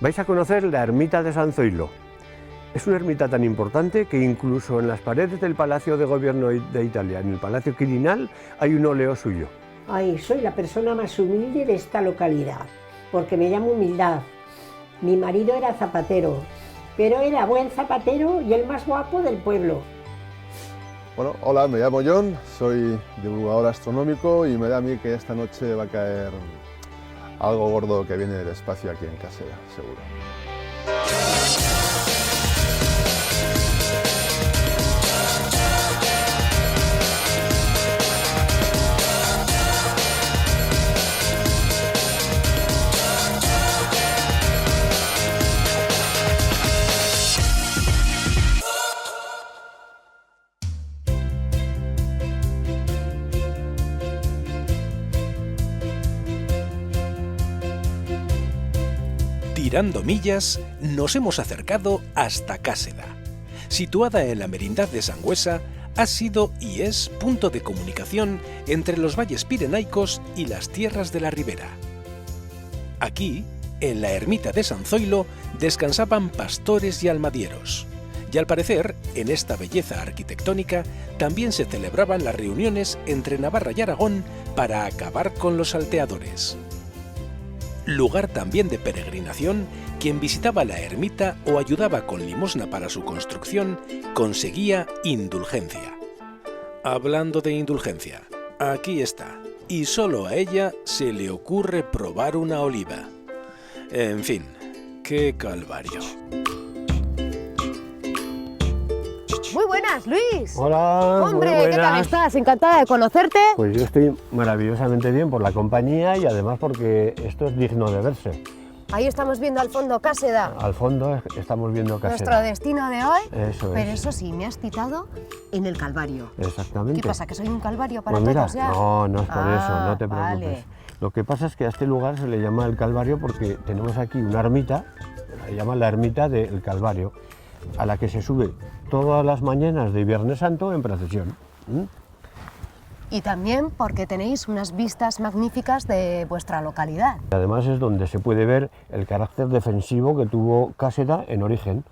Vais a conocer la ermita de San Zoilo. Es una ermita tan importante que incluso en las paredes del Palacio de Gobierno de Italia, en el Palacio Quirinal, hay un óleo suyo. Ay, soy la persona más humilde de esta localidad, porque me llamo Humildad. Mi marido era zapatero, pero era buen zapatero y el más guapo del pueblo. Bueno, hola, me llamo John, soy divulgador astronómico y me da a mí que esta noche va a caer algo gordo que viene del espacio aquí en Caseda, seguro. Tirando millas, nos hemos acercado hasta Cáseda. Situada en la Merindad de Sangüesa, ha sido y es punto de comunicación entre los valles pirenaicos y las tierras de la Ribera. Aquí, en la ermita de San Zoilo, descansaban pastores y almadieros. Y al parecer, en esta belleza arquitectónica, también se celebraban las reuniones entre Navarra y Aragón para acabar con los salteadores. Lugar también de peregrinación, quien visitaba la ermita o ayudaba con limosna para su construcción, conseguía indulgencia. Hablando de indulgencia, aquí está, y solo a ella se le ocurre probar una oliva. En fin, qué calvario. Muy buenas, Luis. Hola, Hombre, muy ¿qué tal buenas. estás? Encantada de conocerte. Pues yo estoy maravillosamente bien por la compañía y además porque esto es digno de verse. Ahí estamos viendo al fondo Cáseda. Al fondo estamos viendo Caseda. Nuestro destino de hoy. Eso Pero es. eso sí, me has citado en el Calvario. Exactamente. ¿Qué pasa, que soy un calvario para Pues mira, todos ya? no es por eso, no te preocupes. Vale. Lo que pasa es que a este lugar se le llama el Calvario porque tenemos aquí una ermita, se llama la ermita del Calvario, a la que se sube todas las mañanas de Viernes Santo en procesión. Y también porque tenéis unas vistas magníficas de vuestra localidad. Además es donde se puede ver el carácter defensivo que tuvo Cáseda en origen.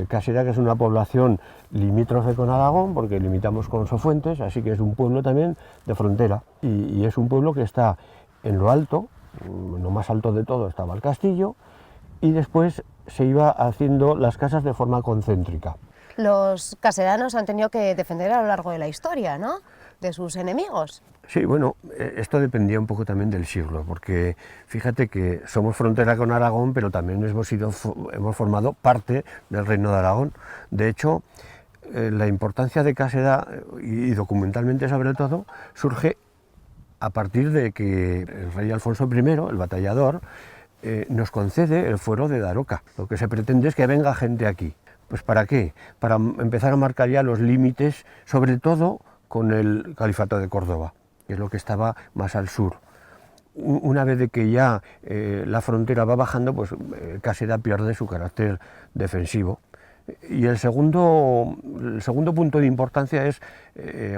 Cáseda, que es una población limítrofe con Aragón, porque limitamos con Sofuentes, así que es un pueblo también de frontera. Y es un pueblo que está en lo alto, lo más alto de todo estaba el castillo, y después se iba haciendo las casas de forma concéntrica. Los casedanos han tenido que defender a lo largo de la historia, ¿no?, de sus enemigos. Sí, bueno, esto dependía un poco también del siglo, porque fíjate que somos frontera con Aragón, pero también hemos formado parte del Reino de Aragón. De hecho, la importancia de Cáseda, y documentalmente sobre todo, surge a partir de que el rey Alfonso I, el batallador, nos concede el fuero de Daroca. Lo que se pretende es que venga gente aquí. Pues ¿para qué? Para empezar a marcar ya los límites, sobre todo con el Califato de Córdoba, que es lo que estaba más al sur. Una vez de que ya la frontera va bajando, pues Cáseda pierde su carácter defensivo. Y el segundo punto de importancia es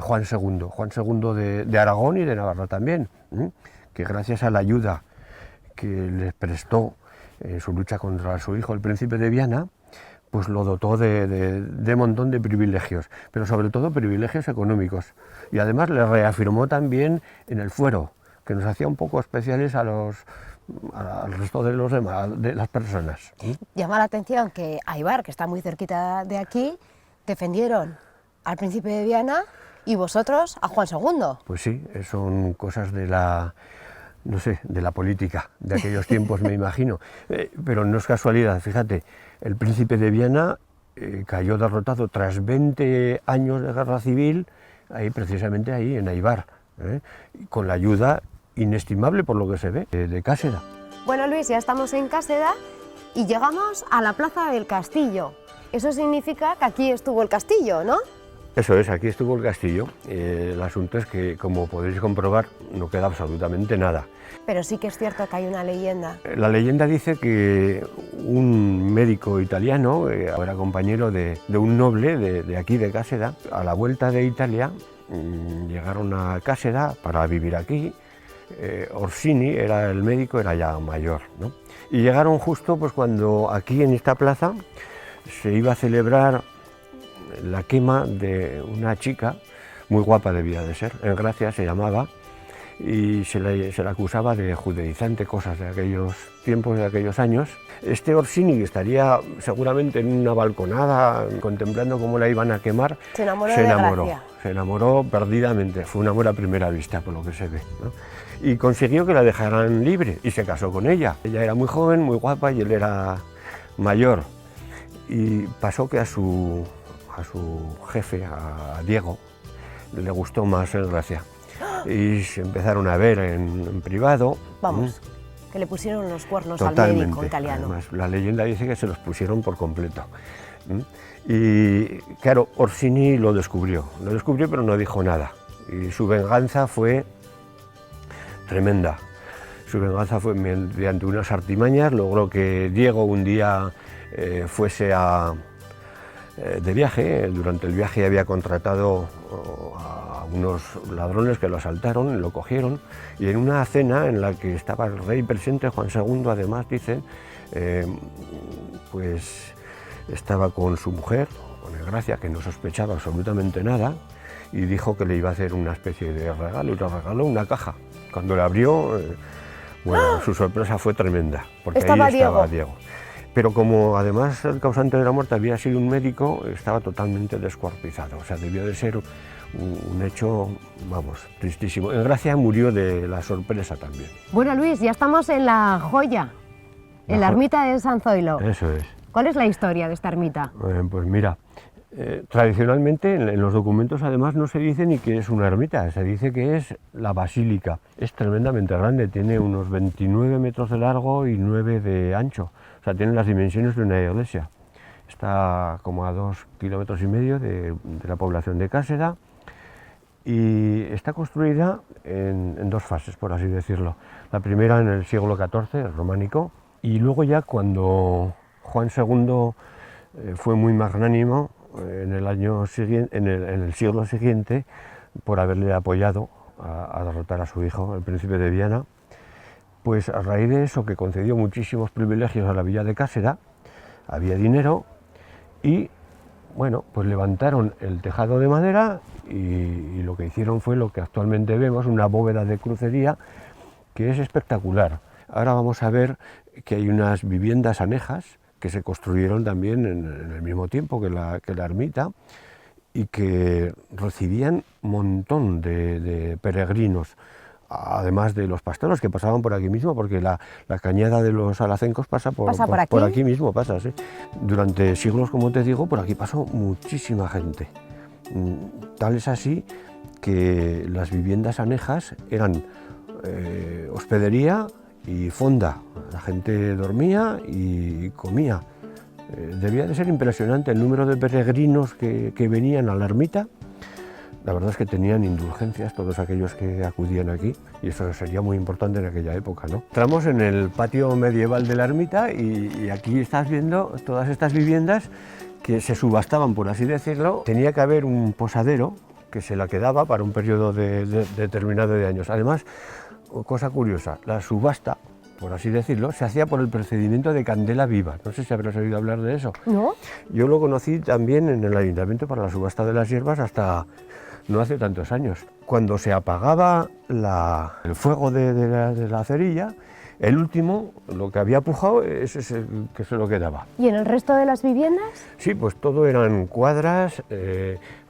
Juan II de Aragón y de Navarra también, que gracias a la ayuda que les prestó en su lucha contra su hijo, el príncipe de Viana, pues lo dotó de montón de privilegios, pero sobre todo privilegios económicos. Y además le reafirmó también en el fuero, que nos hacía un poco especiales al resto de los demás, de las personas. Llama la atención que Aibar, que está muy cerquita de aquí, defendieron al príncipe de Viana y vosotros a Juan II. Pues sí, son cosas de la, no sé, de la política de aquellos tiempos, me imagino. Pero no es casualidad, fíjate, el príncipe de Viana cayó derrotado tras 20 años de guerra civil, precisamente ahí en Aibar, con la ayuda inestimable, por lo que se ve, de Cáseda. Bueno, Luis, ya estamos en Cáseda y llegamos a la plaza del castillo. Eso significa que aquí estuvo el castillo, ¿no? Eso es, aquí estuvo el castillo. El asunto es que, como podéis comprobar, no queda absolutamente nada. Pero sí que es cierto que hay una leyenda. La leyenda dice que un médico italiano, era compañero de un noble de aquí de Cáseda, a la vuelta de Italia llegaron a Cáseda para vivir aquí, Orsini era el médico, era ya mayor, ¿no? Y llegaron justo pues cuando aquí en esta plaza se iba a celebrar la quema de una chica, muy guapa debía de ser, Engracia se llamaba, y se le acusaba de judaizante, cosas de aquellos tiempos, de aquellos años. Este Orsini, que estaría seguramente en una balconada contemplando cómo la iban a quemar, se enamoró perdidamente, fue un amor a primera vista por lo que se ve, ¿no? Y consiguió que la dejaran libre y se casó con ella. Ella era muy joven, muy guapa y él era mayor. Y pasó que a su jefe, a Diego, le gustó más Engracia. Y se empezaron a ver en privado. Vamos, que le pusieron los cuernos totalmente, al médico italiano. Además, la leyenda dice que se los pusieron por completo. Y claro, Orsini lo descubrió pero no dijo nada. Y su venganza fue tremenda. Su venganza fue mediante unas artimañas, logró que Diego un día fuese de viaje. Durante el viaje había contratado a unos ladrones que lo asaltaron, lo cogieron, y en una cena en la que estaba el rey presente, Juan II además, dicen, pues estaba con su mujer, con Engracia, que no sospechaba absolutamente nada, y dijo que le iba a hacer una especie de regalo, y le regaló una caja. Cuando la abrió, bueno, su sorpresa fue tremenda, porque estaba ahí estaba Diego. Pero como además el causante de la muerte había sido un médico, estaba totalmente descuartizado, o sea, debió de ser un hecho, vamos, tristísimo. Engracia murió de la sorpresa también. Bueno, Luis, ya estamos en La Joya, en la ermita de San Zoilo. Eso es. ¿Cuál es la historia de esta ermita? Pues mira, tradicionalmente en los documentos además no se dice ni que es una ermita, se dice que es la basílica. Es tremendamente grande, tiene unos 29 metros de largo y 9 de ancho, o sea, tiene las dimensiones de una iglesia. Está como a 2,5 kilómetros de la población de Cáseda y está construida en dos fases, por así decirlo. La primera en el siglo XIV, románico, y luego ya cuando Juan II fue muy magnánimo, en el siglo siguiente, por haberle apoyado a derrotar a su hijo, el príncipe de Viana, pues a raíz de eso, que concedió muchísimos privilegios a la villa de Cáseda, había dinero y, bueno, pues levantaron el tejado de madera y lo que hicieron fue lo que actualmente vemos, una bóveda de crucería que es espectacular. Ahora vamos a ver que hay unas viviendas anejas que se construyeron también en el mismo tiempo que la ermita y que recibían un montón de peregrinos, además de los pastores que pasaban por aquí mismo, porque la cañada de los alacencos pasa por aquí mismo, pasa, ¿sí? Durante siglos, como te digo, por aquí pasó muchísima gente. Tal es así que las viviendas anejas eran hospedería y fonda. La gente dormía y comía. Debía de ser impresionante el número de peregrinos que venían a la ermita. La verdad es que tenían indulgencias todos aquellos que acudían aquí y eso sería muy importante en aquella época, ¿no? Entramos en el patio medieval de la ermita y aquí estás viendo todas estas viviendas que se subastaban, por así decirlo. Tenía que haber un posadero que se la quedaba para un periodo determinado de años. Además, cosa curiosa, la subasta, por así decirlo, se hacía por el procedimiento de candela viva. No sé si habrás oído hablar de eso. ¿No? Yo lo conocí también en el ayuntamiento para la subasta de las hierbas hasta no hace tantos años. Cuando se apagaba el fuego de la cerilla, el último, lo que había pujado, ese es el que se lo quedaba. ¿Y en el resto de las viviendas? Sí, pues todo eran cuadras,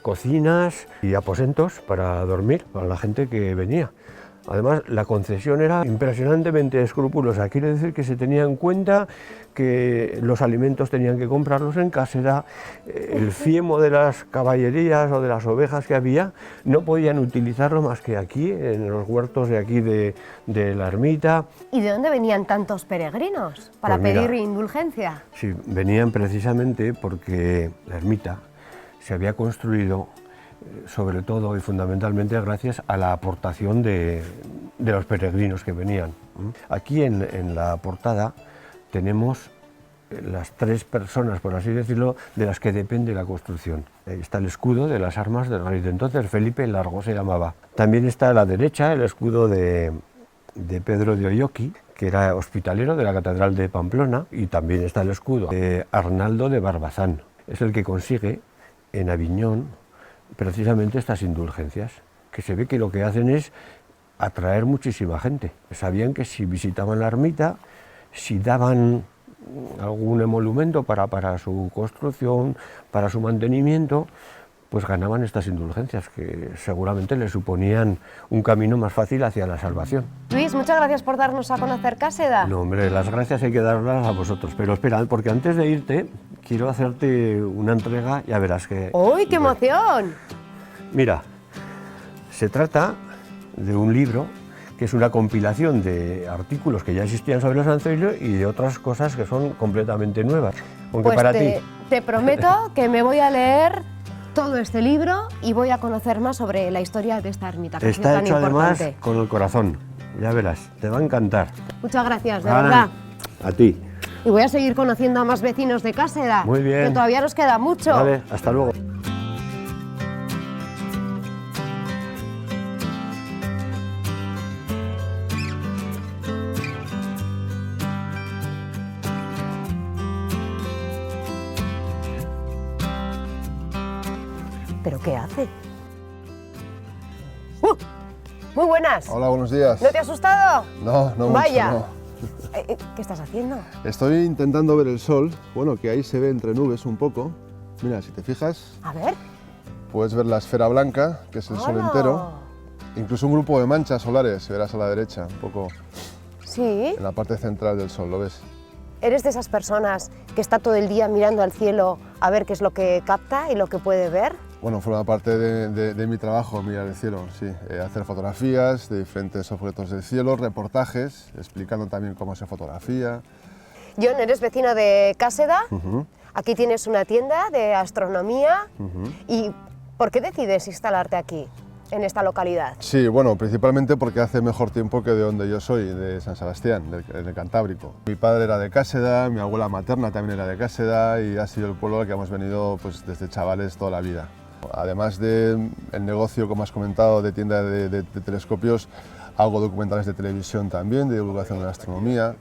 cocinas y aposentos para dormir, para la gente que venía. Además, la concesión era impresionantemente escrupulosa. Quiere decir que se tenía en cuenta que los alimentos tenían que comprarlos en Cáseda, el fiemo de las caballerías o de las ovejas que había no podían utilizarlo más que aquí, en los huertos de aquí de la ermita. ¿Y de dónde venían tantos peregrinos para pedir indulgencia? Sí, venían precisamente porque la ermita se había construido sobre todo y fundamentalmente gracias a la aportación de los peregrinos que venían. Aquí en la portada tenemos las 3 personas, por así decirlo, de las que depende la construcción. Ahí está el escudo de las armas del rey de entonces, Felipe el Largo se llamaba. También está a la derecha el escudo de de Pedro de Oyoqui, que era hospitalero de la Catedral de Pamplona, y también está el escudo de Arnaldo de Barbazán. Es el que consigue en Aviñón precisamente estas indulgencias, que se ve que lo que hacen es atraer muchísima gente. Sabían que si visitaban la ermita, si daban algún emolumento para su construcción, para su mantenimiento, pues ganaban estas indulgencias, que seguramente les suponían un camino más fácil hacia la salvación. Luis, muchas gracias por darnos a conocer Cáseda. No, hombre, las gracias hay que darlas a vosotros, pero espera, porque antes de irte, quiero hacerte una entrega, ya verás que... ¡Uy, qué emoción! Mira, se trata de un libro que es una compilación de artículos que ya existían sobre el Sanzoillo y de otras cosas que son completamente nuevas. Aunque Pues para ti... te prometo que me voy a leer todo este libro y voy a conocer más sobre la historia de esta ermita, que Está tan hecho importante. además con el corazón, ya verás, te va a encantar. Muchas gracias, de Ana, verdad. A ti. Y voy a seguir conociendo a más vecinos de Cáseda. Muy bien. Que todavía nos queda mucho. Vale, hasta luego. ¿Pero qué hace? Muy buenas. Hola, buenos días. ¿No te ha asustado? No, no mucho, Vaya. no. ¿Qué estás haciendo? Estoy intentando ver el sol, bueno, que ahí se ve entre nubes un poco. Mira, si te fijas, A ver. puedes ver la esfera blanca, que es el sol ¡Hala! entero. Incluso un grupo de manchas solares, verás a la derecha, un poco Sí. en la parte central del sol, ¿lo ves? ¿Eres de esas personas que está todo el día mirando al cielo a ver qué es lo que capta y lo que puede ver? Bueno, forma parte de mi trabajo, mirar el cielo, sí. Hacer fotografías de diferentes objetos del cielo, reportajes, explicando también cómo se fotografía. John, eres vecino de Cáseda. Ujú. Aquí tienes una tienda de astronomía. Ujú. ¿Y por qué decides instalarte aquí, en esta localidad? Sí, bueno, principalmente porque hace mejor tiempo que de donde yo soy, de San Sebastián, del Cantábrico. Mi padre era de Cáseda, mi abuela materna también era de Cáseda y ha sido el pueblo al que hemos venido pues, desde chavales toda la vida. Además del negocio, como has comentado, de tienda de telescopios, hago documentales de televisión también, de divulgación de la astronomía.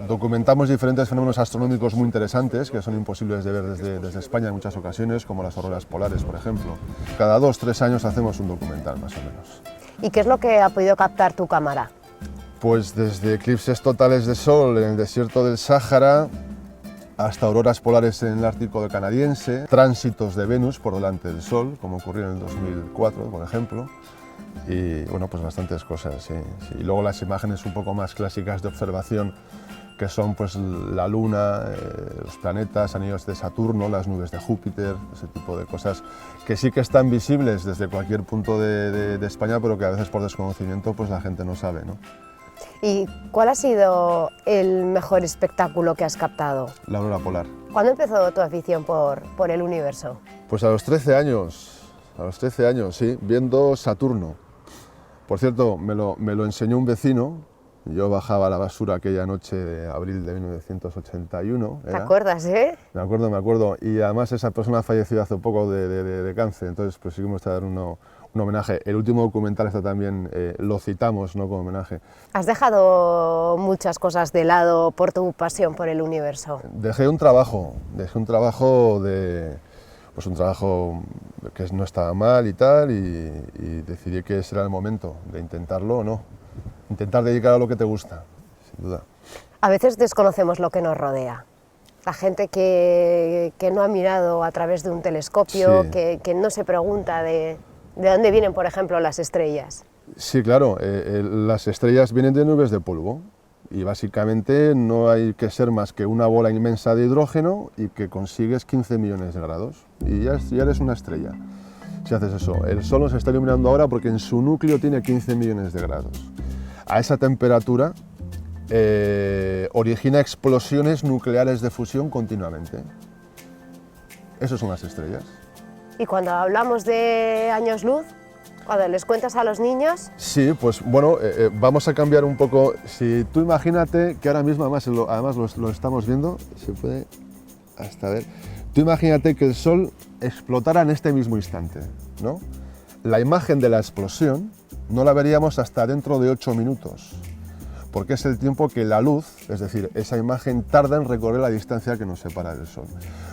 Documentamos diferentes fenómenos astronómicos muy interesantes que son imposibles de ver desde España en muchas ocasiones, como las auroras polares, por ejemplo. Cada 2-3 años hacemos un documental, más o menos. ¿Y qué es lo que ha podido captar tu cámara? Pues desde eclipses totales de sol en el desierto del Sáhara hasta auroras polares en el Ártico canadiense, tránsitos de Venus por delante del Sol, como ocurrió en el 2004, por ejemplo, y bueno, pues bastantes cosas, sí. Y luego las imágenes un poco más clásicas de observación, que son pues la Luna, los planetas, anillos de Saturno, las nubes de Júpiter, ese tipo de cosas que sí que están visibles desde cualquier punto de España, pero que a veces por desconocimiento pues la gente no sabe, ¿no? ¿Y cuál ha sido el mejor espectáculo que has captado? La aurora polar. ¿Cuándo empezó tu afición por el universo? Pues a los 13 años, sí, viendo Saturno. Por cierto, me lo enseñó un vecino. Yo bajaba la basura aquella noche de abril de 1981. ¿Te acuerdas, eh? Me acuerdo. Y además esa persona ha fallecido hace poco de cáncer, entonces pues sí que hemos dado un homenaje. El último documental está también, lo citamos, ¿no?, como homenaje. ¿Has dejado muchas cosas de lado por tu pasión por el universo? Dejé un trabajo que no estaba mal y tal, y decidí que ese era el momento de intentarlo o no. Intentar dedicar a lo que te gusta, sin duda. A veces desconocemos lo que nos rodea. La gente que no ha mirado a través de un telescopio, Sí. que no se pregunta de dónde vienen, por ejemplo, las estrellas. Sí, claro, las estrellas vienen de nubes de polvo y básicamente no hay que ser más que una bola inmensa de hidrógeno y que consigues 15 millones de grados y ya eres una estrella. Si haces eso, el Sol nos está iluminando ahora porque en su núcleo tiene 15 millones de grados. A esa temperatura origina explosiones nucleares de fusión continuamente. Esas son las estrellas. Y cuando hablamos de años luz, cuando les cuentas a los niños... Sí, pues bueno, vamos a cambiar un poco. Si tú imagínate que ahora mismo, además lo estamos viendo, se puede hasta ver. Tú imagínate que el Sol explotara en este mismo instante, ¿no? La imagen de la explosión no la veríamos hasta dentro de 8 minutos, porque es el tiempo que la luz, es decir, esa imagen tarda en recorrer la distancia que nos separa del Sol.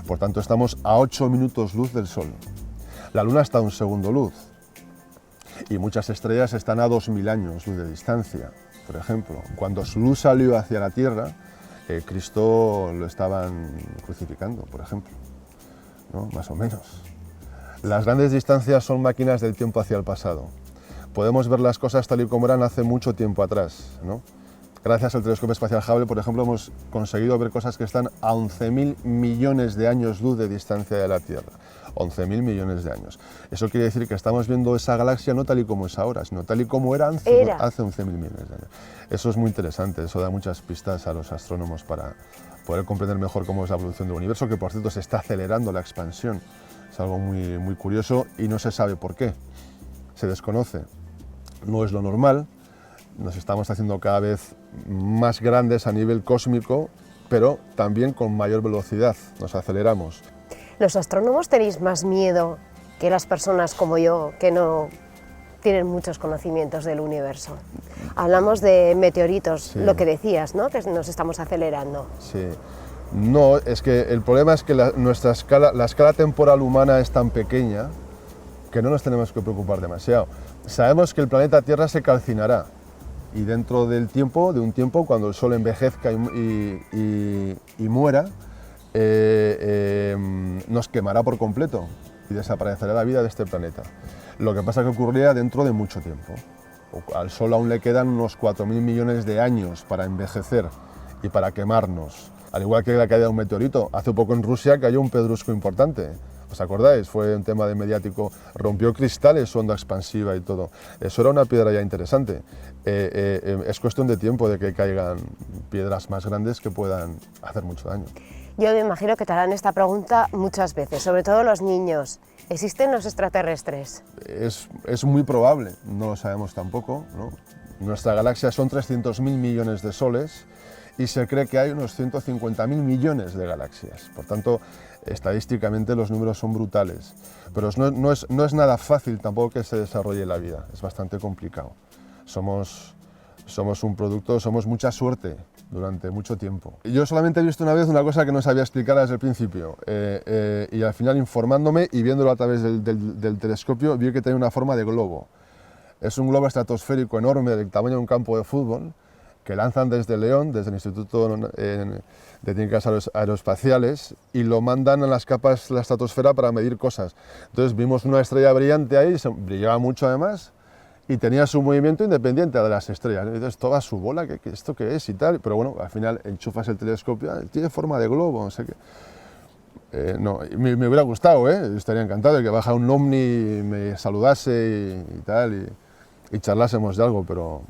Por tanto, estamos a 8 minutos luz del Sol. La Luna está a 1 segundo luz y muchas estrellas están a 2000 años luz de distancia. Por ejemplo, cuando su luz salió hacia la Tierra, Cristo lo estaban crucificando, por ejemplo, ¿no? Más o menos. Las grandes distancias son máquinas del tiempo hacia el pasado. Podemos ver las cosas tal y como eran hace mucho tiempo atrás, ¿no? Gracias al telescopio espacial Hubble, por ejemplo, hemos conseguido ver cosas que están a 11.000 millones de años luz de distancia de la Tierra. 11.000 millones de años. Eso quiere decir que estamos viendo esa galaxia no tal y como es ahora, sino tal y como era hace 11.000 millones de años. Eso es muy interesante, eso da muchas pistas a los astrónomos para poder comprender mejor cómo es la evolución del universo, que por cierto se está acelerando la expansión. Es algo muy, muy curioso y no se sabe por qué. Se desconoce. No es lo normal. Nos estamos haciendo cada vez más grandes a nivel cósmico, pero también con mayor velocidad. Nos aceleramos. ¿Los astrónomos tenéis más miedo que las personas como yo, que no tienen muchos conocimientos del universo? Hablamos de meteoritos, Sí. lo que decías, ¿no? Que nos estamos acelerando. Sí. No, es que el problema es que la escala temporal humana es tan pequeña que no nos tenemos que preocupar demasiado. Sabemos que el planeta Tierra se calcinará y dentro del tiempo, de un tiempo, cuando el Sol envejezca y muera, nos quemará por completo y desaparecerá la vida de este planeta. Lo que pasa es que ocurrirá dentro de mucho tiempo. Al Sol aún le quedan unos 4.000 millones de años para envejecer y para quemarnos. Al igual que la caída de un meteorito. Hace poco en Rusia cayó un pedrusco importante. ¿Os acordáis? Fue un tema de mediático, rompió cristales, su onda expansiva y todo. Eso era una piedra ya interesante. Es cuestión de tiempo de que caigan piedras más grandes que puedan hacer mucho daño. Yo me imagino que te harán esta pregunta muchas veces, sobre todo los niños. ¿Existen los extraterrestres? Es muy probable, no lo sabemos tampoco, ¿no? Nuestra galaxia son 300.000 millones de soles y se cree que hay unos 150.000 millones de galaxias. Por tanto, estadísticamente los números son brutales. Pero no es nada fácil tampoco que se desarrolle la vida, es bastante complicado. Somos un producto, somos mucha suerte durante mucho tiempo. Yo solamente he visto una vez una cosa que no sabía explicar desde el principio y al final, informándome y viéndolo a través del telescopio, vi que tenía una forma de globo. Es un globo estratosférico enorme del tamaño de un campo de fútbol que lanzan desde León, desde el Instituto de Técnicas Aeroespaciales, y lo mandan a las capas de la estratosfera para medir cosas. Entonces vimos una estrella brillante ahí, brillaba mucho además, y tenía su movimiento independiente de las estrellas. Y dices, toda su bola, ¿esto qué es? Y tal. Pero bueno, al final enchufas el telescopio, tiene forma de globo, no sé qué. No, me hubiera gustado, estaría encantado de que baja un ovni, me saludase y tal, y charlásemos de algo, pero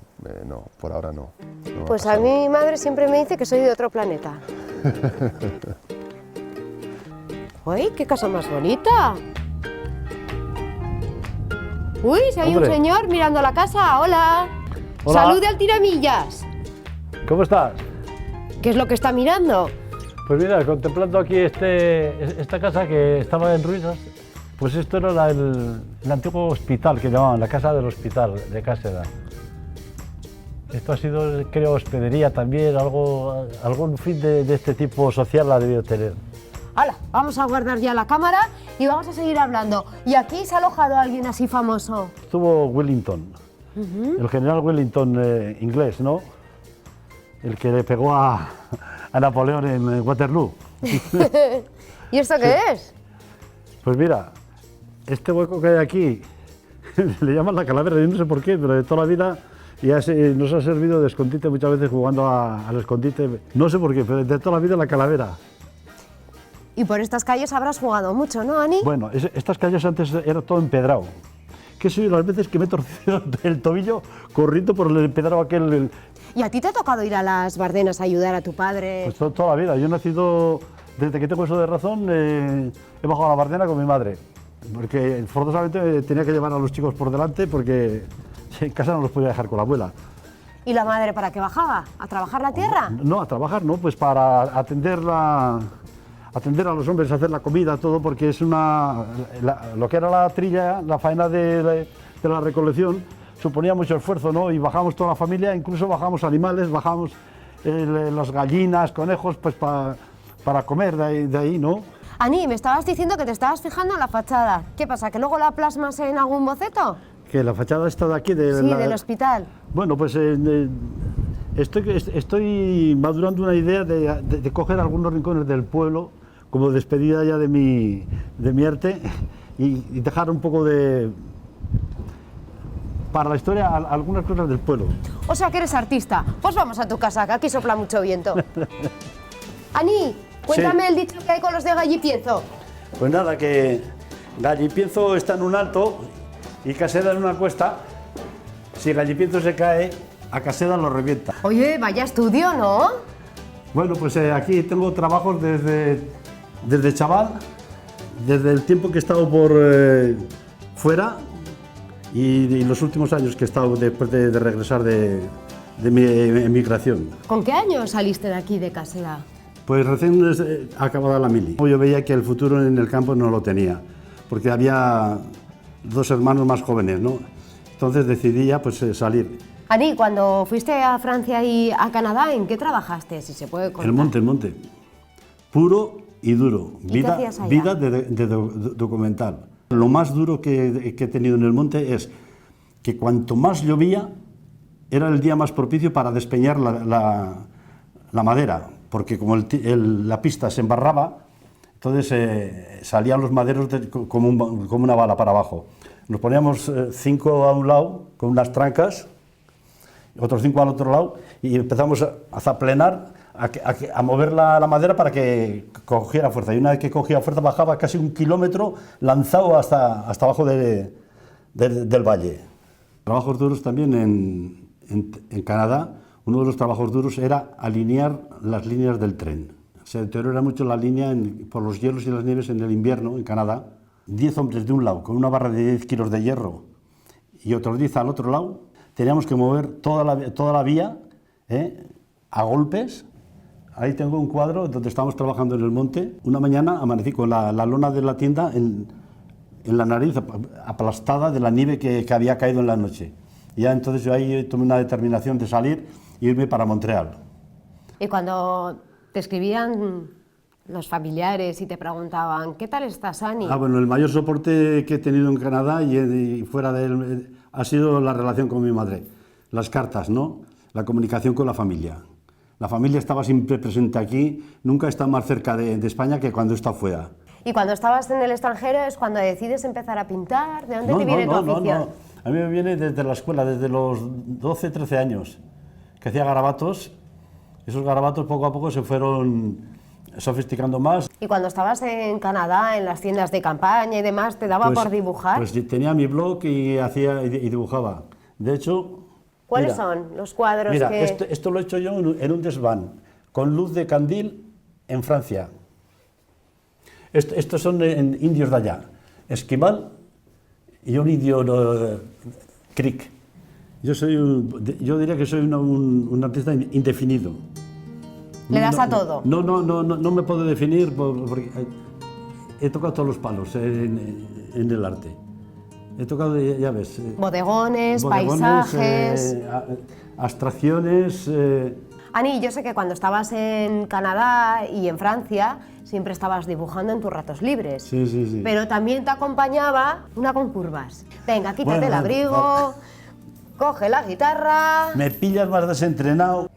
no, por ahora no. Pues a mí mi madre siempre me dice que soy de otro planeta. ¡Uy, qué casa más bonita! ¡Uy, si hay un señor mirando la casa! ¡Hola! Hola. ¡Salude al tiramillas! ¿Cómo estás? ¿Qué es lo que está mirando? Pues mira, contemplando aquí esta casa que estaba en ruinas, pues esto era el antiguo hospital que llamaban, la casa del hospital de Cáseda. Esto ha sido, creo, hospedería también, algún fin de este tipo social la ha debido tener. ¡Hala! Vamos a guardar ya la cámara y vamos a seguir hablando. ¿Y aquí se ha alojado alguien así famoso? Estuvo Wellington, el general Wellington inglés, ¿no? El que le pegó a Napoleón en Waterloo. ¿Y esto qué es? Pues mira, este hueco que hay aquí le llaman la calavera, yo no sé por qué, pero de toda la vida nos ha servido de escondite muchas veces jugando al escondite, no sé por qué, pero de toda la vida la calavera. Y por estas calles habrás jugado mucho, ¿no, Ani? Bueno, estas calles antes era todo empedrado. Que soy las veces que me he torcido el tobillo corriendo por el empedrado aquel. ¿Y a ti te ha tocado ir a las Bardenas a ayudar a tu padre? Pues toda la vida. Yo he nacido, desde que tengo eso de razón, he bajado a la Bardena con mi madre. Porque forzosamente tenía que llevar a los chicos por delante porque en casa no los podía dejar con la abuela. ¿Y la madre para qué bajaba? ¿A trabajar la tierra? No, a trabajar no, pues para atender a los hombres, hacer la comida, todo, porque es lo que era la trilla, la faena de la recolección, suponía mucho esfuerzo, ¿no? Y bajamos toda la familia, incluso bajamos animales, bajamos las gallinas, conejos, pues para comer de ahí, ¿no? Ani, me estabas diciendo que te estabas fijando en la fachada. ¿Qué pasa, que luego la plasmas en algún boceto? Que la fachada está de aquí, del hospital. Bueno, pues estoy madurando una idea de coger algunos rincones del pueblo como despedida ya de mi arte y dejar un poco para la historia algunas cosas del pueblo. O sea que eres artista. Pues vamos a tu casa, que aquí sopla mucho viento. Ani, cuéntame Sí. el dicho que hay con los de Gallipienzo. Pues nada, que Gallipienzo está en un alto y Caseda en una cuesta. Si Gallipienzo se cae, a Caseda lo revienta. Oye, vaya estudio, ¿no? Bueno, pues aquí tengo trabajos desde chaval, desde el tiempo que he estado por fuera y los últimos años que he estado después de regresar de mi emigración. ¿Con qué años saliste de aquí, de Caseda? Pues recién acabada la mili. Yo veía que el futuro en el campo no lo tenía, porque había 2 hermanos más jóvenes, ¿no? Entonces decidí ya pues, salir. Ani, cuando fuiste a Francia y a Canadá, ¿en qué trabajaste? Si se puede contar. El monte. Puro y duro. ¿Y qué hacías allá? Vida de documental. Lo más duro que he tenido en el monte es que cuanto más llovía, era el día más propicio para despeñar la madera, porque como la pista se embarraba, entonces salían los maderos como una bala para abajo. Nos poníamos 5 a un lado con unas trancas, otros 5 al otro lado, y empezamos a zaplenar, a mover la madera para que cogiera fuerza. Y una vez que cogía fuerza bajaba casi 1 kilómetro lanzado hasta abajo del valle. Trabajos duros también en Canadá. Uno de los trabajos duros era alinear las líneas del tren. Se deteriora mucho la línea por los hielos y las nieves en el invierno en Canadá. 10 hombres de un lado con una barra de 10 kilos de hierro y otros 10 al otro lado. Teníamos que mover toda la vía a golpes. Ahí tengo un cuadro donde estábamos trabajando en el monte. Una mañana amanecí con la lona de la tienda en la nariz aplastada de la nieve que había caído en la noche. Y ya entonces yo ahí tomé una determinación de salir e irme para Montreal. Y cuando te escribían los familiares y te preguntaban, ¿qué tal estás, Ani? Bueno, el mayor soporte que he tenido en Canadá y fuera de él ha sido la relación con mi madre. Las cartas, ¿no? La comunicación con la familia. La familia estaba siempre presente aquí, nunca está más cerca de España que cuando está fuera. Y cuando estabas en el extranjero es cuando decides empezar a pintar. ¿De dónde te viene tu afición? No. A mí me viene desde la escuela, desde los 12, 13 años, que hacía garabatos. Esos garabatos poco a poco se fueron sofisticando más. Y cuando estabas en Canadá, en las tiendas de campaña y demás, ¿te daba por dibujar? Pues tenía mi blog y dibujaba. De hecho... ¿Cuáles son los cuadros mira, que...? Esto lo he hecho yo en un desván, con luz de candil en Francia. Estos son indios de allá, esquimal y un indio creek. Yo diría que soy un artista indefinido. ¿Le das a todo? No me puedo definir porque he tocado todos los palos en el arte. He tocado, ya ves... Bodegones, paisajes... abstracciones... Ani, yo sé que cuando estabas en Canadá y en Francia siempre estabas dibujando en tus ratos libres. Sí. Pero también te acompañaba una con curvas. Venga, quítate el abrigo, coge la guitarra... Me pillas más desentrenado.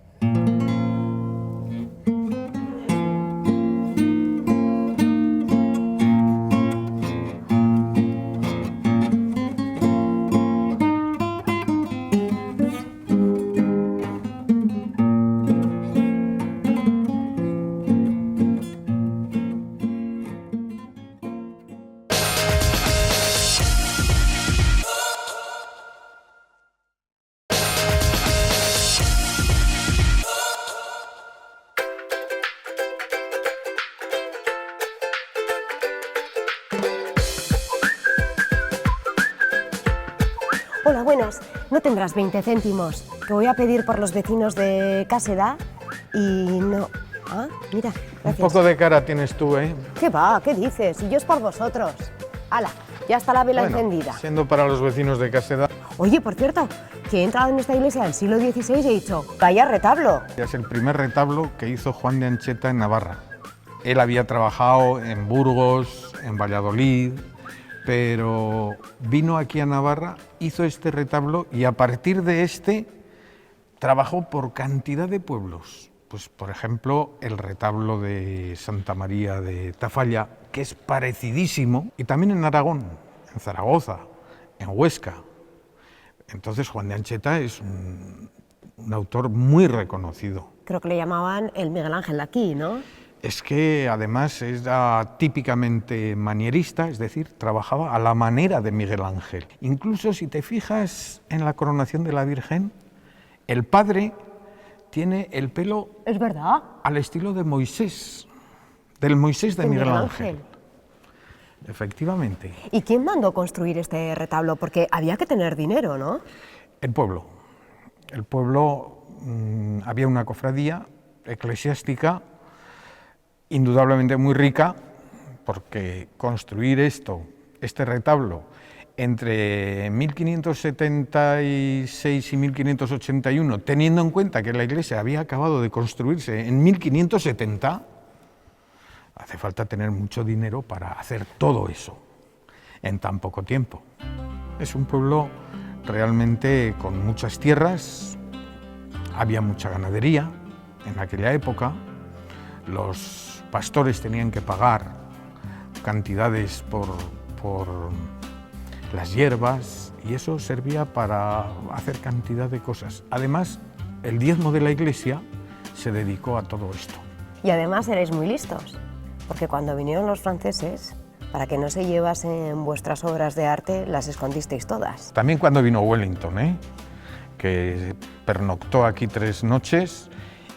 Hola, buenas. ¿No tendrás 20 céntimos? Que voy a pedir por los vecinos de Caseda y no... Ah, mira, gracias. Un poco de cara tienes tú, ¿eh? ¿Qué va? ¿Qué dices? Y yo es por vosotros. ¡Hala! Ya está la vela Bueno, encendida. siendo para los vecinos de Cáseda, Oye, por cierto, que he entrado en esta iglesia del siglo XVI y he dicho, vaya retablo. es el primer retablo que hizo Juan de Ancheta en Navarra. Él había trabajado en Burgos, en Valladolid, pero vino aquí a Navarra, hizo este retablo y a partir de este trabajó por cantidad de pueblos. Pues, por ejemplo, el retablo de Santa María de Tafalla, que es parecidísimo, y también en Aragón, en Zaragoza, en Huesca. Entonces Juan de Ancheta es un autor muy reconocido. Creo que le llamaban el Miguel Ángel de aquí, ¿no? Es que además era típicamente manierista, es decir, trabajaba a la manera de Miguel Ángel. Incluso si te fijas en la coronación de la Virgen, el padre tiene el pelo Es verdad. al estilo de Moisés, del Moisés de Miguel Ángel. Efectivamente. ¿Y quién mandó construir este retablo? Porque había que tener dinero, ¿no? El pueblo. El pueblo, había una cofradía eclesiástica indudablemente muy rica, porque construir este retablo, entre 1576 y 1581, teniendo en cuenta que la iglesia había acabado de construirse en 1570, hace falta tener mucho dinero para hacer todo eso en tan poco tiempo. Es un pueblo realmente con muchas tierras, había mucha ganadería en aquella época, los pastores tenían que pagar cantidades por las hierbas y eso servía para hacer cantidad de cosas. Además, el diezmo de la iglesia se dedicó a todo esto. Y además erais muy listos, porque cuando vinieron los franceses, para que no se llevasen vuestras obras de arte, las escondisteis todas. También cuando vino Wellington, que pernoctó aquí 3 noches,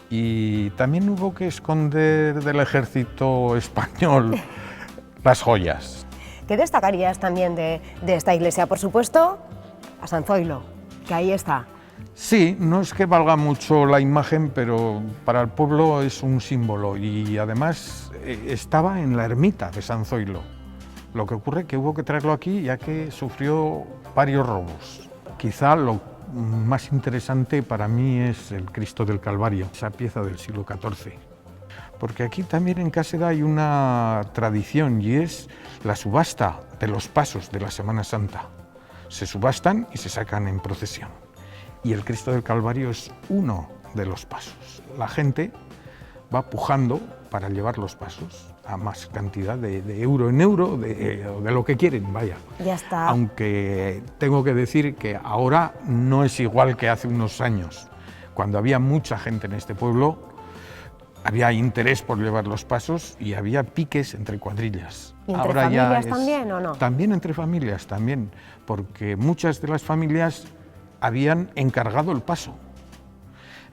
y también hubo que esconder del ejército español las joyas. ¿Qué destacarías también de esta iglesia? Por supuesto, a San Zoilo, que ahí está. Sí, no es que valga mucho la imagen, pero para el pueblo es un símbolo y además estaba en la ermita de San Zoilo. Lo que ocurre es que hubo que traerlo aquí ya que sufrió varios robos. Quizá lo más interesante para mí es el Cristo del Calvario, esa pieza del siglo XIV. Porque aquí también en Cáseda hay una tradición y es la subasta de los pasos de la Semana Santa. Se subastan y se sacan en procesión. Y el Cristo del Calvario es uno de los pasos. La gente va pujando para llevar los pasos a más cantidad de euro en euro, de lo que quieren, vaya. Ya está. Aunque tengo que decir que ahora no es igual que hace unos años. Cuando había mucha gente en este pueblo, había interés por llevar los pasos y había piques entre cuadrillas. ¿Y entre ahora familias también o no? También entre familias, también, porque muchas de las familias habían encargado el paso.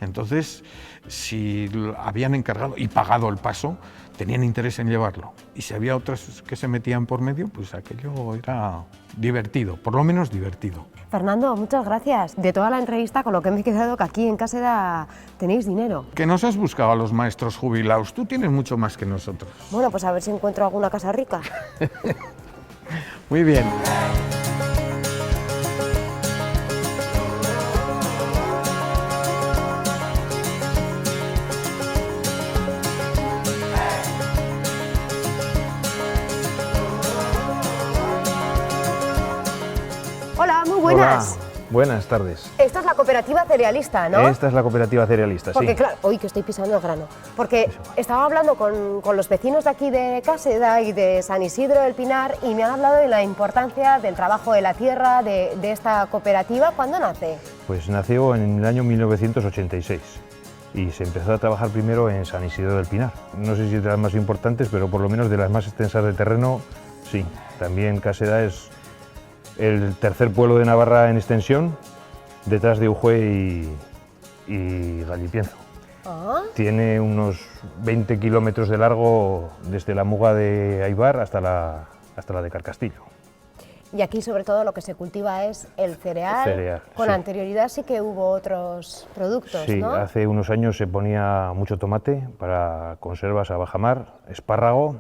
Entonces, si habían encargado y pagado el paso, tenían interés en llevarlo. Y si había otras que se metían por medio, pues aquello era divertido, por lo menos divertido. Fernando, muchas gracias. De toda la entrevista, con lo que me he quedado, que aquí en Cáseda tenéis dinero. Que nos has buscado a los maestros jubilados, tú tienes mucho más que nosotros. Bueno, pues a ver si encuentro alguna casa rica. Muy bien. Hola, muy buenas. Hola, buenas tardes. Esta es la cooperativa cerealista, ¿no? Esta es la cooperativa cerealista, Porque sí. claro, hoy que estoy pisando el grano, porque estaba hablando con los vecinos de aquí de Cáseda y de San Isidro del Pinar y me han hablado de la importancia del trabajo de la tierra, de esta cooperativa. ¿Cuándo nace? Pues nació en el año 1986 y se empezó a trabajar primero en San Isidro del Pinar. No sé si de las más importantes, pero por lo menos de las más extensas de terreno, sí. También Cáseda es el tercer pueblo de Navarra en extensión, detrás de Ujue y Gallipienzo. Ah. Tiene unos 20 kilómetros de largo desde la Muga de Aibar hasta la de Carcastillo. Y aquí sobre todo lo que se cultiva es el cereal. Cereal, Con sí. anterioridad sí que hubo otros productos, Sí, ¿no? hace unos años se ponía mucho tomate para conservas a bajamar, espárrago,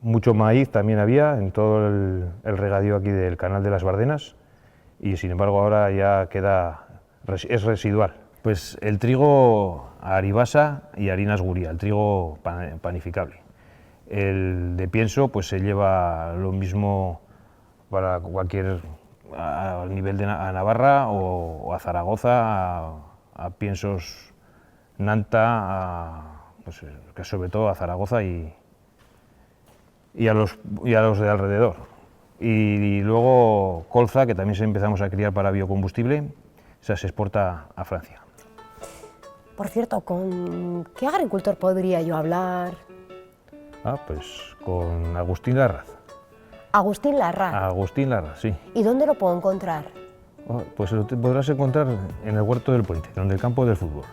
Mucho maíz también había en todo el regadío aquí del Canal de las Bardenas y sin embargo ahora ya es residual. Pues el trigo Aribasa y harinas Guría, el trigo panificable. El de pienso pues se lleva lo mismo para cualquier a nivel de a Navarra o a Zaragoza, a piensos Nanta, pues, que sobre todo a Zaragoza y a los de alrededor. Y luego colza, que también empezamos a criar para biocombustible, esa se exporta a Francia. Por cierto, ¿con qué agricultor podría yo hablar? Pues con Agustín Larraz. Agustín Larraz. Agustín Larraz, sí. ¿Y dónde lo puedo encontrar? Pues lo podrás encontrar en el Huerto del Puente, donde el campo del fútbol.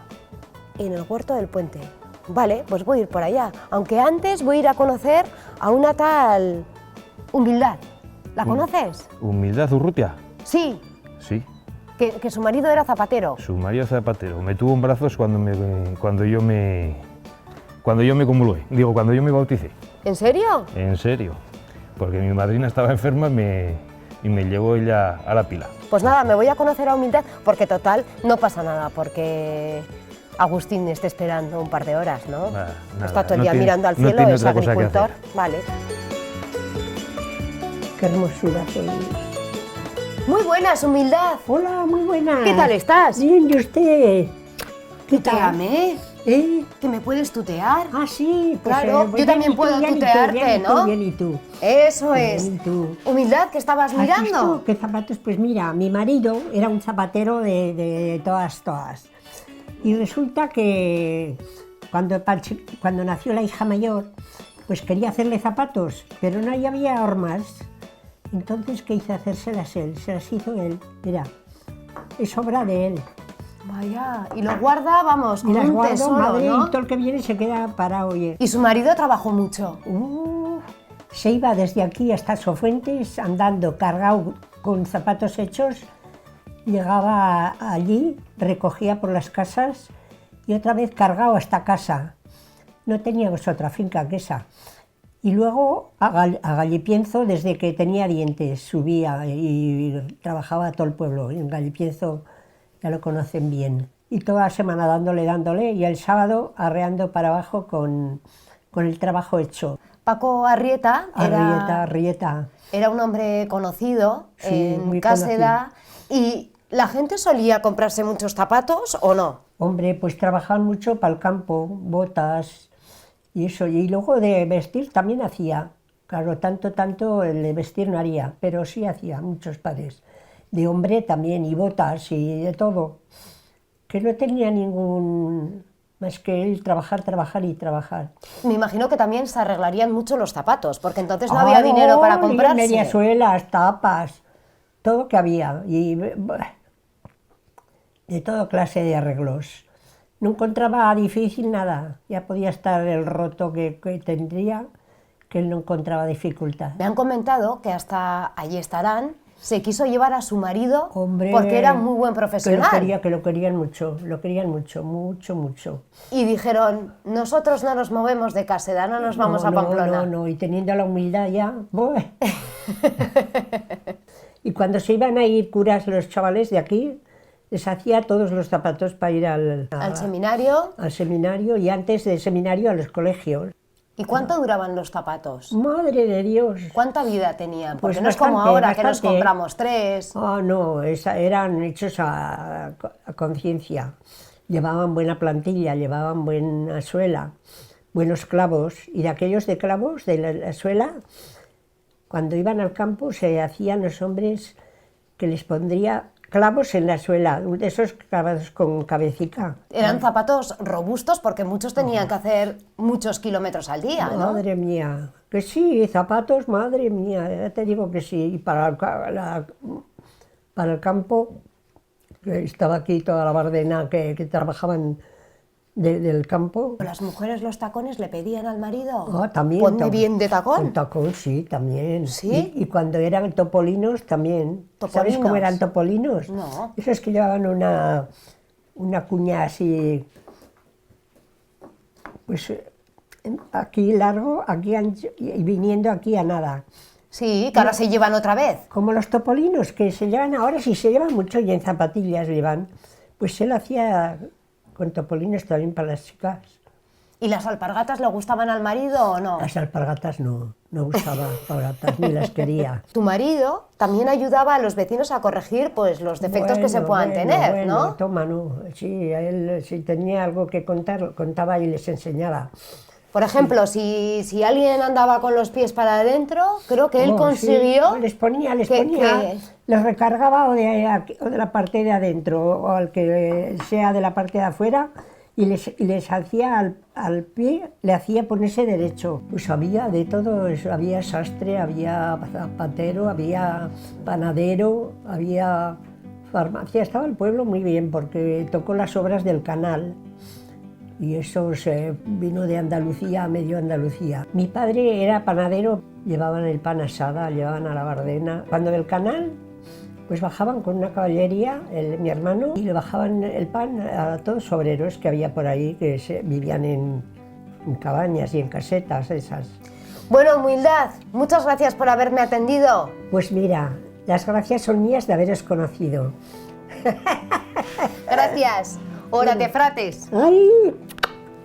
En el Huerto del Puente. Vale, pues voy a ir por allá. Aunque antes voy a ir a conocer a una tal Humildad. ¿La conoces? ¿Humildad Urrutia? Sí. Sí. Que su marido era zapatero. Su marido zapatero. Me tuvo en brazos cuando yo me comulgué. Digo, cuando yo me bauticé. ¿En serio? En serio. Porque mi madrina estaba enferma y me llevó ella a la pila. Pues nada, me voy a conocer a Humildad porque total no pasa nada, porque Agustín esté esperando un par de horas, ¿no? Nada, Está todo el no día tiene- mirando al no cielo, tiene es otra cosa que agricultor. hacer. Vale. Qué hermosura soy. Muy buenas, Humildad. Hola, muy buena. ¿Qué tal estás? Bien, ¿y usted? ¿Qué tal? Tuteame. ¿Eh? ¿Que me puedes tutear? Ah, sí, pues Claro, yo bien, también y tú, puedo bien, y tú, tutearte, bien, y tú, ¿no? Bien, y tú. Eso Bien, es. y tú. Humildad, ¿qué estabas ¿Has mirando? visto qué zapatos? Pues mira, mi marido era un zapatero de todas. Y resulta que cuando nació la hija mayor, pues quería hacerle zapatos, pero no había hormas. Entonces, ¿qué hizo? Hacérselas él, se las hizo él. Mira, es obra de él. Vaya, y lo guarda, vamos, Y como las un guardo, tesoro, madre, ¿no? y todo el que viene se queda parado, oye. Y su marido trabajó mucho. Se iba desde aquí hasta Sofuentes andando, cargado con zapatos hechos, llegaba allí, recogía por las casas y otra vez cargado hasta casa. No teníamos otra finca que esa. Y luego a Gallipienzo, desde que tenía dientes, subía y trabajaba todo el pueblo. En Gallipienzo ya lo conocen bien. Y toda la semana dándole, y el sábado arreando para abajo con el trabajo hecho. Paco Arrieta Arrieta. era un hombre conocido Sí, en muy Cáseda. ¿Y la gente solía comprarse muchos zapatos o no? Hombre, pues trabajaban mucho para el campo, botas y eso. Y luego de vestir también hacía. Claro, tanto el de vestir no haría, pero sí hacía muchos pares. De hombre también, y botas y de todo. Que no tenía ningún... más que él trabajar y trabajar. Me imagino que también se arreglarían mucho los zapatos, porque entonces no había dinero para comprarse. Mediasuelas, tapas, todo que había. Y de toda clase de arreglos. No encontraba difícil nada. Ya podía estar el roto que tendría, que él no encontraba dificultad. Me han comentado que hasta allí estarán, se quiso llevar a su marido, Hombre, porque era muy buen profesional. Que lo querían mucho, mucho. Y dijeron, nosotros no nos movemos de Cáseda, no nos vamos a Pamplona. No, y teniendo la humildad ya, ¡bueh! Y cuando se iban a ir curas los chavales de aquí, les hacía todos los zapatos para ir al seminario. Al seminario, y antes del seminario a los colegios. ¿Y cuánto duraban los zapatos? ¡Madre de Dios! ¿Cuánta vida tenían? Porque Pues no es como bastante, ahora que nos bastante. compramos 3. Oh, no, eran hechos a conciencia. Llevaban buena plantilla, llevaban buena suela, buenos clavos. Y de aquellos de clavos, de la suela, cuando iban al campo se hacían los hombres que les pondría clavos en la suela, de esos clavados con cabecita. Eran zapatos robustos porque muchos tenían que hacer muchos kilómetros al día, ¿no? Madre mía, que sí, zapatos, madre mía, ya te digo que sí. Y para el campo, que estaba aquí toda la Bardena que trabajaban del campo. ¿Las mujeres los tacones le pedían al marido? Ah, también. Ponme bien de tacón. El tacón, sí, también. ¿Sí? Y cuando eran topolinos, también. ¿Sabes ¿Topolinos? cómo eran topolinos? No. Esos que llevaban una cuña así, pues aquí largo, aquí ancho y viniendo aquí a nada. Sí, que ahora se llevan otra vez. Como los topolinos que se llevan ahora, sí se llevan mucho y en zapatillas llevan. Pues él hacía con topolinos también para las chicas. ¿Y las alpargatas le gustaban al marido o no? Las alpargatas no gustaba alpargatas, ni las quería. Tu marido también ayudaba a los vecinos a corregir pues, los defectos que se puedan tener, ¿no? Toma, no. Sí, a él si tenía algo que contar, contaba y les enseñaba. Por ejemplo, si alguien andaba con los pies para adentro, creo que él consiguió... Sí. Les ponía, les recargaba o de la parte de adentro o al que sea de la parte de afuera y les hacía al pie, le hacía ponerse derecho. Pues había de todo eso, había sastre, había zapatero, había panadero, había farmacia. Estaba el pueblo muy bien porque tocó las obras del canal. Y eso se vino de Andalucía a medio Andalucía. Mi padre era panadero, llevaban el pan asada, llevaban a la bardena. Cuando del canal, pues bajaban con una caballería, mi hermano, y le bajaban el pan a todos los obreros que había por ahí, que vivían en cabañas y en casetas esas. Bueno, Humildad, muchas gracias por haberme atendido. Pues mira, las gracias son mías de haberos conocido. Gracias. Órate, frates. ¡Ay!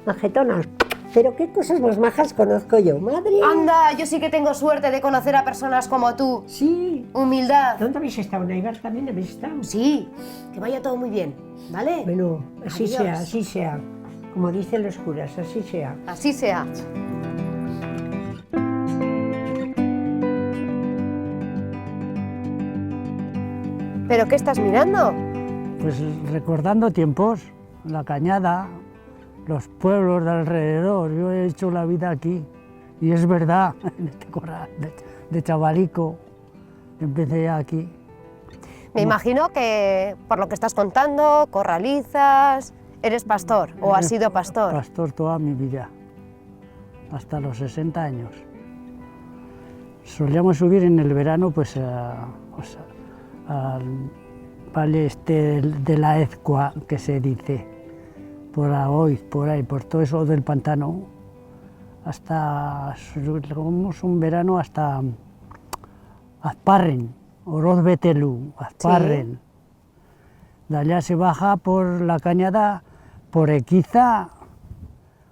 Majetonas. Pero qué cosas más majas conozco yo, madre. Anda, yo sí que tengo suerte de conocer a personas como tú. Sí. Humildad. ¿Dónde habéis estado? ¿En Eibar también habéis estado? Sí, que vaya todo muy bien, ¿vale? Bueno, así Adiós. sea, así sea. Como dicen los curas, así sea. Así sea. ¿Pero qué estás mirando? Pues recordando tiempos, la cañada, los pueblos de alrededor. Yo he hecho la vida aquí y es verdad, en este corral de chavalico, empecé aquí. Me imagino que, por lo que estás contando, corralizas, eres pastor o has sido pastor. Pastor toda mi vida, hasta los 60 años. Solíamos subir en el verano pues al valle este de la Ezcua, que se dice, por Aoiz, por ahí, por todo eso del pantano, hasta, subimos un verano hasta Azparren, Oroz Betelu, Azparren. Sí. De allá se baja por la cañada, por Equiza,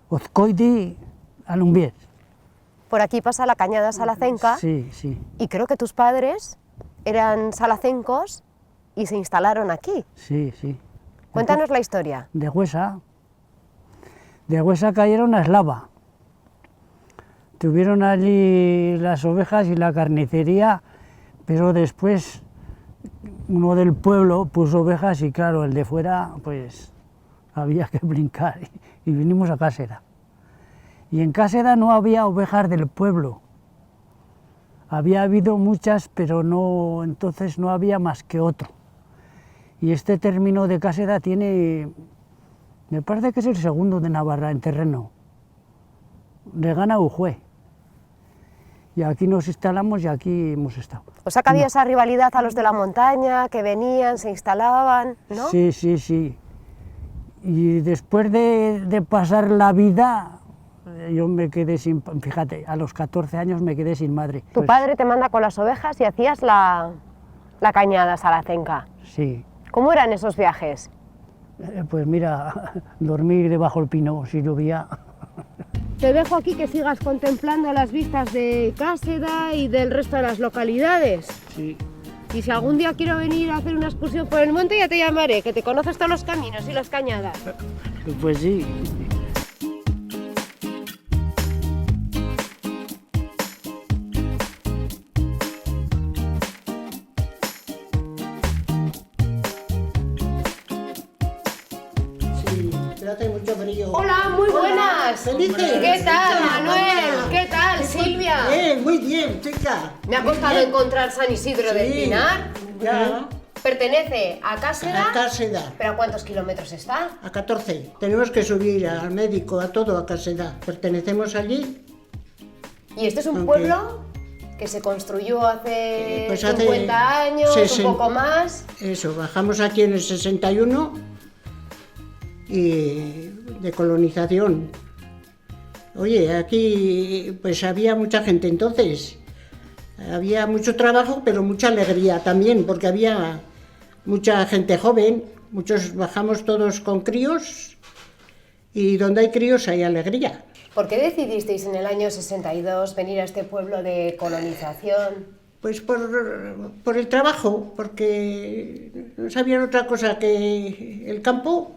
Ozcoidi, Alumbier. Por aquí pasa la cañada salacenca. Sí, sí. Y creo que tus padres eran salacencos y se instalaron aquí. Sí, sí. Cuéntanos la historia. De Huesa. De Huesa cayeron a Eslava. Tuvieron allí las ovejas y la carnicería, pero después uno del pueblo puso ovejas y claro, el de fuera pues había que brincar y vinimos a Cáseda. Y en Cáseda no había ovejas del pueblo. Había habido muchas, pero no, entonces no había más que otro. Y este término de Cáseda tiene, me parece que es el segundo de Navarra en terreno. Le gana Ujue. Y aquí nos instalamos y aquí hemos estado. O sea que había esa rivalidad a los de la montaña, que venían, se instalaban, ¿no? Sí, sí, sí. Y después de pasar la vida, yo me quedé sin, fíjate, a los 14 años me quedé sin madre. Tu padre te manda con las ovejas y hacías la cañada salacenca. Sí. ¿Cómo eran esos viajes? Pues mira, dormir debajo del pino si llovía. Te dejo aquí que sigas contemplando las vistas de Cáseda y del resto de las localidades. Sí. Y si algún día quiero venir a hacer una excursión por el monte, ya te llamaré, que te conoces todos los caminos y las cañadas. Pues sí. Hace mucho frío. Hola, muy buenas. Felices. ¿Qué tal, Chica, Manuel? mamá. ¿Qué tal, Silvia? Muy bien, chica. Me ha Muy costado bien. encontrar San Isidro del Sí. Pinar. Ya, Pertenece a Cáseda. a Cáseda, ¿Pero a cuántos kilómetros está? a 14. Tenemos que subir al médico, a todo, a Cáseda. Pertenecemos allí. Y este es un Ok. pueblo que se construyó hace Pues hace 50 años, 60. un poco más. Eso, bajamos aquí en el 61 y de colonización. Oye, aquí pues había mucha gente entonces. Había mucho trabajo, pero mucha alegría también, porque había mucha gente joven. Muchos bajamos todos con críos y donde hay críos hay alegría. ¿Por qué decidisteis en el año 62 venir a este pueblo de colonización? Pues por el trabajo, porque no sabían otra cosa que el campo.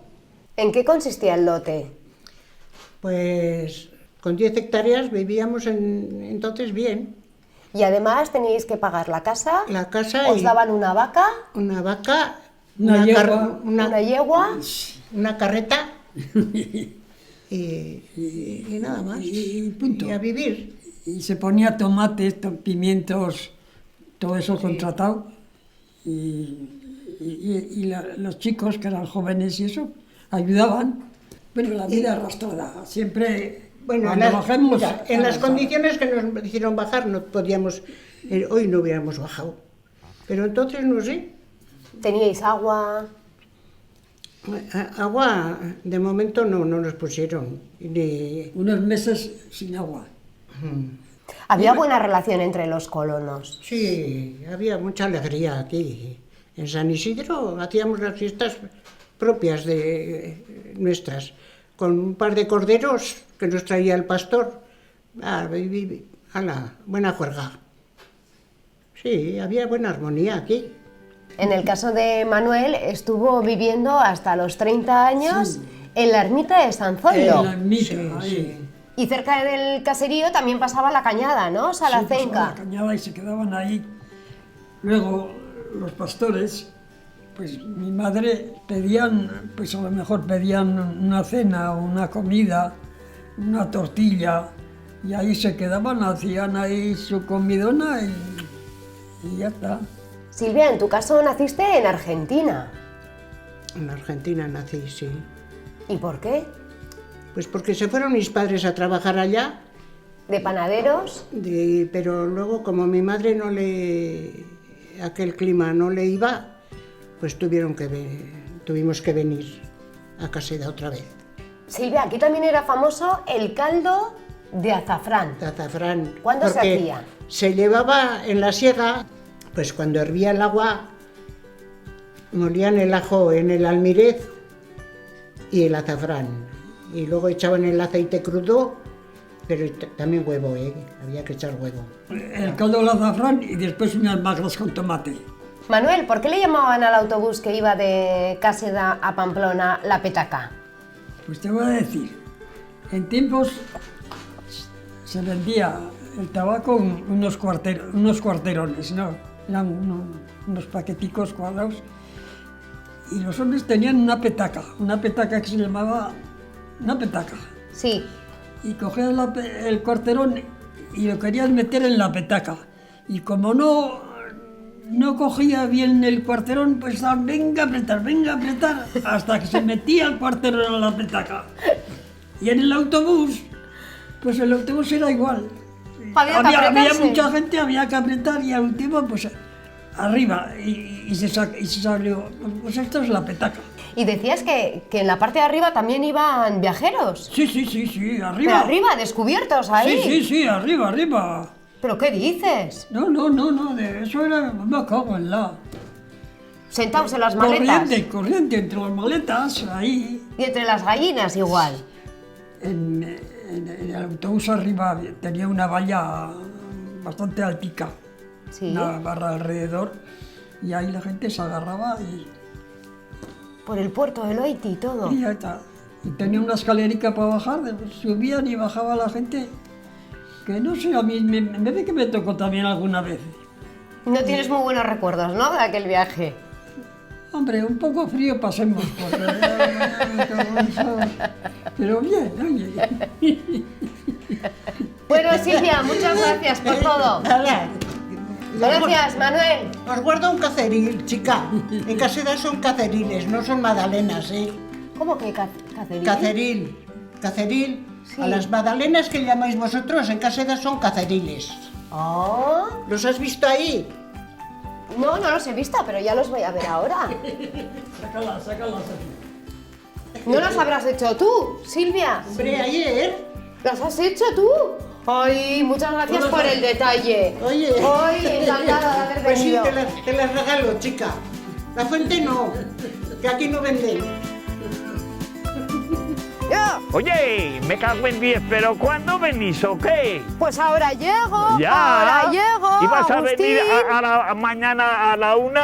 ¿En qué consistía el lote? Pues con 10 hectáreas vivíamos entonces bien. Y además teníais que pagar la casa. La casa ¿Os daban una vaca? Una vaca, Una yegua. Una yegua. una carreta y nada más. Y punto. Y a vivir. Y se ponía tomates, pimientos, todo eso contratado. Y los chicos que eran jóvenes y eso ayudaban. Bueno, la vida arrastrada, siempre. Bueno, cuando bajemos, mira, en las condiciones que nos hicieron bajar no podíamos, hoy no hubiéramos bajado. Pero entonces no sé. ¿Teníais agua? Agua de momento no nos pusieron. Unos meses sin agua. ¿Había buena relación entre los colonos? Sí, había mucha alegría aquí. En San Isidro hacíamos las fiestas propias de nuestras, con un par de corderos que nos traía el pastor. A la buena juerga. Sí, había buena armonía aquí. En el caso de Manuel, estuvo viviendo hasta los 30 años en la ermita de San Zoilo. En la ermita, ahí. Sí. Y cerca del caserío también pasaba la cañada, ¿no? Sí, pasaba Salacenca. la cañada y se quedaban ahí. Luego los pastores, pues mi madre pedían, pues a lo mejor pedían una cena o una comida, una tortilla, y ahí se quedaban, hacían ahí su comidona y ya está. Silvia, en tu caso naciste en Argentina. En Argentina nací, sí. ¿Y por qué? Pues porque se fueron mis padres a trabajar allá, ¿De panaderos? pero luego como mi madre aquel clima no le iba, pues tuvimos que venir a Caseda otra vez. Silvia, aquí también era famoso el caldo de azafrán. De azafrán. ¿Cuándo se porque hacía? Se llevaba en la siega, pues cuando hervía el agua, molían el ajo en el almirez y el azafrán. Y luego echaban el aceite crudo, pero también huevo, había que echar huevo. El caldo del azafrán y después unas magras con tomate. Manuel, ¿por qué le llamaban al autobús que iba de Caseda a Pamplona la petaca? Pues te voy a decir, en tiempos se vendía el tabaco en unos cuarterones, ¿no? Eran unos paqueticos cuadrados. Y los hombres tenían una petaca que se llamaba una petaca. Sí. Y cogían el cuarterón y lo querían meter en la petaca. Y como no cogía bien el cuarterón, pues estaban, venga a apretar, hasta que se metía el cuarterón en la petaca. Y en el autobús, pues el autobús era igual. Había mucha gente, había que apretar y al último, pues arriba, y se salió, pues esto es la petaca. Y decías que en la parte de arriba también iban viajeros. Sí, arriba. Pero arriba, descubiertos ahí. Sí, arriba. ¿Pero qué dices? No, de eso era, me cago en la... Sentados en las maletas. Corriente, entre las maletas, ahí. Y entre las gallinas igual. En el autobús arriba tenía una valla bastante altica, Sí. una barra alrededor, y ahí la gente se agarraba y Por el puerto de Loiti y todo. ya está. Y tenía una escalerica para bajar, subían y bajaba la gente, que no sé, a mí me ve que me tocó también alguna vez. No tienes muy buenos recuerdos, ¿no?, de aquel viaje. Hombre, un poco frío pasemos, porque, pero bien, oye. Bueno, Silvia, muchas gracias por todo. Nada. Gracias, Manuel. Os guardo un caceril, chica. En Caseda son caceriles, no son magdalenas, ¿eh? ¿Cómo que caceril? Caceril. Sí. A las magdalenas que llamáis vosotros en Caseda son caceriles. Oh. ¿Los has visto ahí? No los he visto, pero ya los voy a ver ahora. Sácalas aquí. ¿No los habrás hecho tú, Silvia? Hombre, ayer ¿Las has hecho tú? Ay, muchas gracias por el detalle. Oye. Ay, encantada de haber Pues sí, venido. te las regalo, chica. La fuente no, que aquí no venden. Ya. Oye, me cago en 10, pero ¿cuándo venís o qué? Pues ahora llego, Ya. ahora llego, Ibas a Agustín. venir mañana a la 1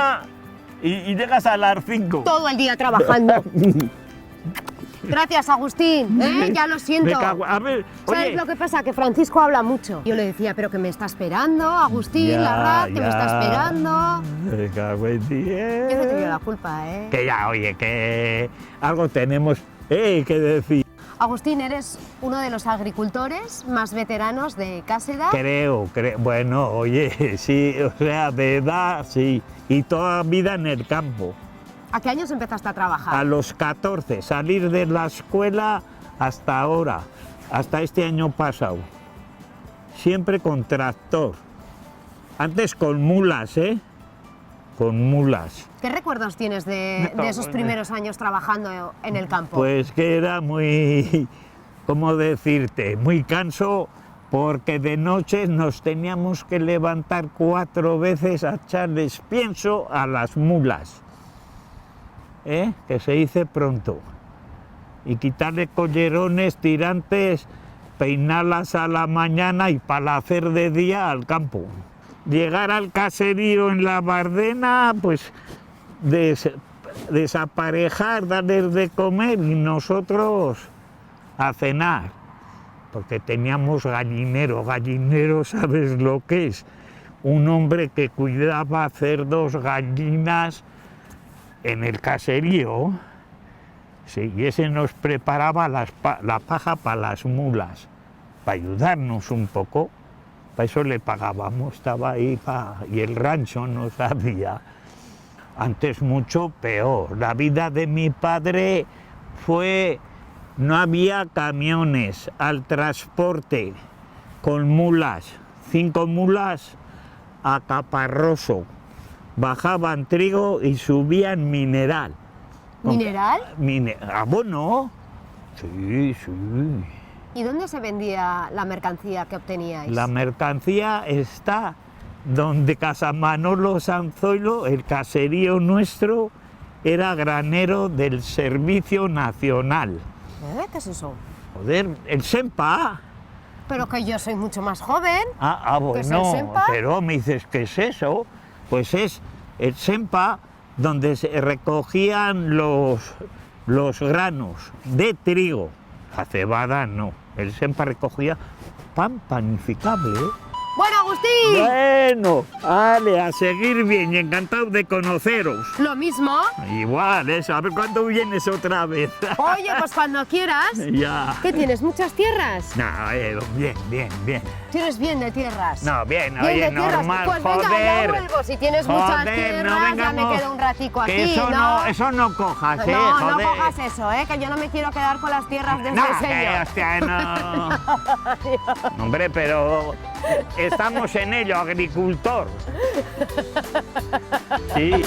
y llegas a las 5. Todo el día trabajando. Gracias, Agustín. Ya lo siento. Me cago, a ver, ¿Sabes oye, lo que pasa? Que Francisco habla mucho. Yo le decía, pero que me está esperando, Agustín, Ya, Larraz, que me está ya. esperando. me cago en 10. Yo no te dio la culpa, ¿eh? Que ya, oye, que algo tenemos que decir. Agustín, eres uno de los agricultores más veteranos de Cáseda. Creo, bueno, oye, sí, o sea, de edad, sí, y toda vida en el campo. ¿A qué años empezaste a trabajar? A los 14, salir de la escuela hasta ahora, hasta este año pasado. Siempre con tractor. Antes con mulas, ¿eh? Con mulas. ¿Qué recuerdos tienes de esos primeros años trabajando en el campo? Pues que era muy, ¿cómo decirte? Muy canso, porque de noche nos teníamos que levantar 4 veces a echarles pienso a las mulas. Que se dice pronto, y quitarle collerones, tirantes, peinarlas a la mañana y para hacer de día al campo. Llegar al caserío en la Bardena, pues desaparejar, darles de comer y nosotros a cenar, porque teníamos gallinero. Gallinero, ¿sabes lo que es? Un hombre que cuidaba cerdos, gallinas, en el caserío, sí, y ese nos preparaba la paja para las mulas, para ayudarnos un poco, para eso le pagábamos, estaba ahí, y el rancho nos hacía. Antes mucho peor, la vida de mi padre fue, no había camiones, al transporte, con mulas, 5 mulas a Caparroso. Bajaban trigo y subían mineral. ¿Mineral? Abono. Sí, sí. ¿Y dónde se vendía la mercancía que obteníais? La mercancía está donde Casa Manolo Sanzoilo, el caserío nuestro, era granero del Servicio Nacional. ¿Qué es eso? Joder, el SEMPA. Pero que yo soy mucho más joven. Bueno, ¿Qué es el SEMPA? pero me dices, ¿qué es eso? Pues es el SEMPA donde se recogían los granos de trigo. La cebada no. El SEMPA recogía pan panificable, ¿eh? Bueno, Agustín. Bueno, vale, a seguir bien y encantado de conoceros. Lo mismo. Igual, eso. A ver cuándo vienes otra vez. Oye, pues cuando quieras. Ya. ¿Qué tienes? ¿Muchas tierras? No, bien. ¿Tienes bien de tierras? No, bien, ¿Bien oye, de tierras? normal, Pues venga, joder. ya vuelvo. Si tienes muchas tierras, no ya vengamos, me quedo un ratico que aquí, eso no cojas, No, joder. no cojas eso, que yo no me quiero quedar con las tierras de No, ese que señor. hostia, no. Hombre, pero estamos en ello, agricultor. Sí.